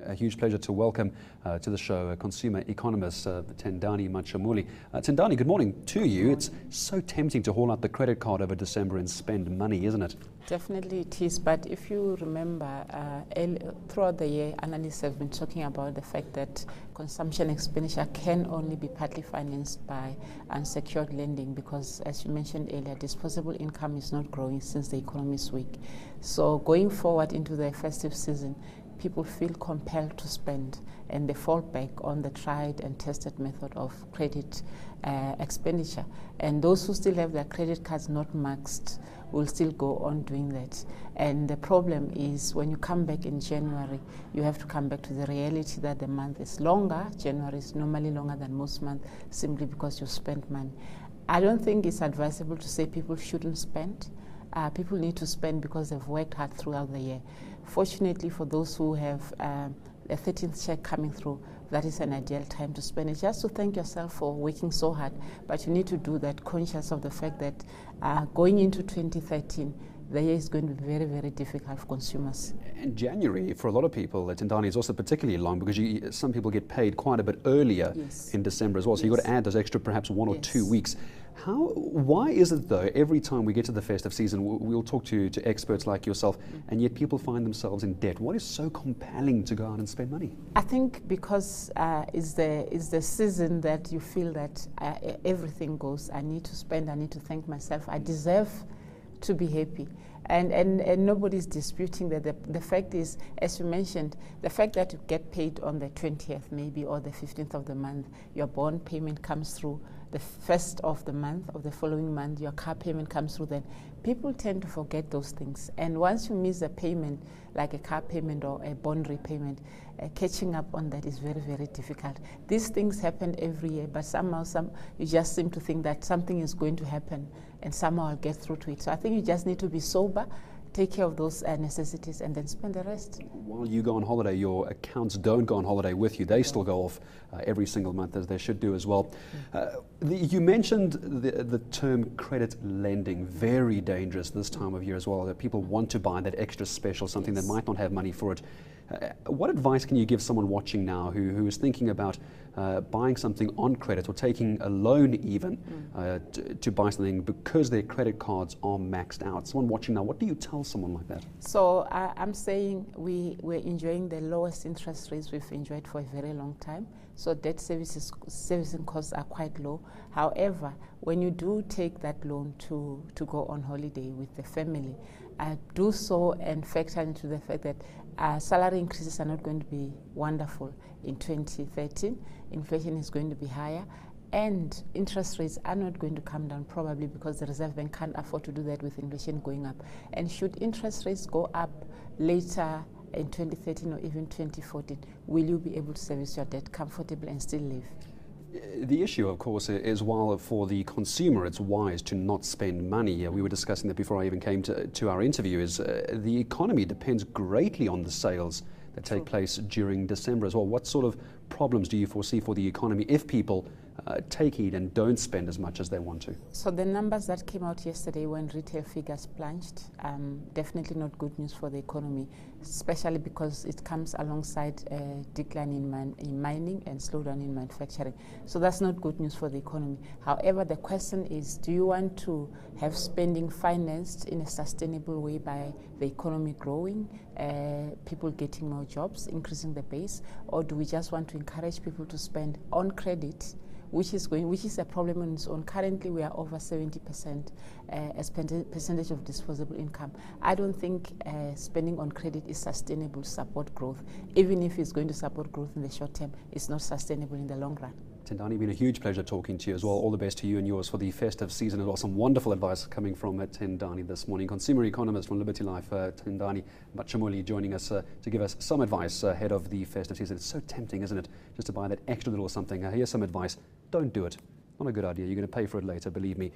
A huge pleasure to welcome to the show consumer economist Tendani Mantshimuli. Tendani, good morning to you. It's so tempting to haul out the credit card over December and spend money, isn't it? Definitely it is, but if you remember, throughout the year, analysts have been talking about the fact that consumption expenditure can only be partly financed by unsecured lending because, as you mentioned earlier, disposable income is not growing since the economy is weak. So going forward into the festive season, people feel compelled to spend and they fall back on the tried and tested method of credit expenditure. And those who still have their credit cards not maxed will still go on doing that. And the problem is when you come back in January, you have to come back to the reality that the month is longer. January is normally longer than most months simply because you spent money. I don't think it's advisable to say people shouldn't spend. People need to spend because they've worked hard throughout the year. Fortunately, for those who have a 13th check coming through, that is an ideal time to spend it, just to thank yourself for working so hard. But you need to do that conscious of the fact that going into 2013, the year is going to be very, very difficult for consumers. And January, for a lot of people, Tendani, is also particularly long because some people get paid quite a bit earlier in December as well. So you've got to add those extra perhaps 1 or 2 weeks. Why is it, though, every time we get to the festive season, we'll talk to experts like yourself, and yet people find themselves in debt? What is so compelling to go out and spend money? I think because it's the season that you feel that everything goes, I need to spend, I need to thank myself, I deserve to be happy. And nobody's disputing that. The fact is, as you mentioned, the fact that you get paid on the 20th maybe or the 15th of the month, your bond payment comes through the first of the month, of the following month, your car payment comes through, then people tend to forget those things. And once you miss a payment, like a car payment or a bond repayment, catching up on that is very, very difficult. These things happen every year, but somehow you just seem to think that something is going to happen and somehow I'll get through to it. So I think you just need to be sober, take care of those necessities, and then spend the rest. While you go on holiday, your accounts don't go on holiday with you. They still go off every single month, as they should do as well. You mentioned the term credit lending, very dangerous this time of year as well, that people want to buy that extra special, something that might not have money for it. What advice can you give someone watching now who is thinking about buying something on credit or taking a loan even to buy something because their credit cards are maxed out? Someone watching now, what do you tell someone like that? So I'm saying we're enjoying the lowest interest rates we've enjoyed for a very long time. So debt servicing costs are quite low. However, when you do take that loan to go on holiday with the family, do so and factor into the fact that salary increases are not going to be wonderful in 2013. Inflation is going to be higher, and interest rates are not going to come down probably because the Reserve Bank can't afford to do that with inflation going up. And should interest rates go up later in 2013 or even 2014, will you be able to service your debt comfortably and still live? The issue, of course, is while for the consumer it's wise to not spend money, we were discussing that before I even came to our interview, is the economy depends greatly on the sales that take place during December as well. What sort of problems do you foresee for the economy if people take heed and don't spend as much as they want to? So the numbers that came out yesterday when retail figures plunged, definitely not good news for the economy, especially because it comes alongside a decline in mining and slowdown in manufacturing. So that's not good news for the economy. However, the question is, do you want to have spending financed in a sustainable way by the economy growing, people getting more jobs, increasing the base, or do we just want to encourage people to spend on credit, which is a problem on its own. Currently, we are over 70% as percentage of disposable income. I don't think spending on credit is sustainable to support growth. Even if it's going to support growth in the short term, it's not sustainable in the long run. Tendani, been a huge pleasure talking to you as well. All the best to you and yours for the festive season as well. Some wonderful advice coming from Tendani this morning. Consumer economist from Liberty Life, Tendani Mantshimuli, joining us to give us some advice ahead of the festive season. It's so tempting, isn't it, just to buy that extra little something. Here's some advice. Don't do it. Not a good idea. You're going to pay for it later, believe me.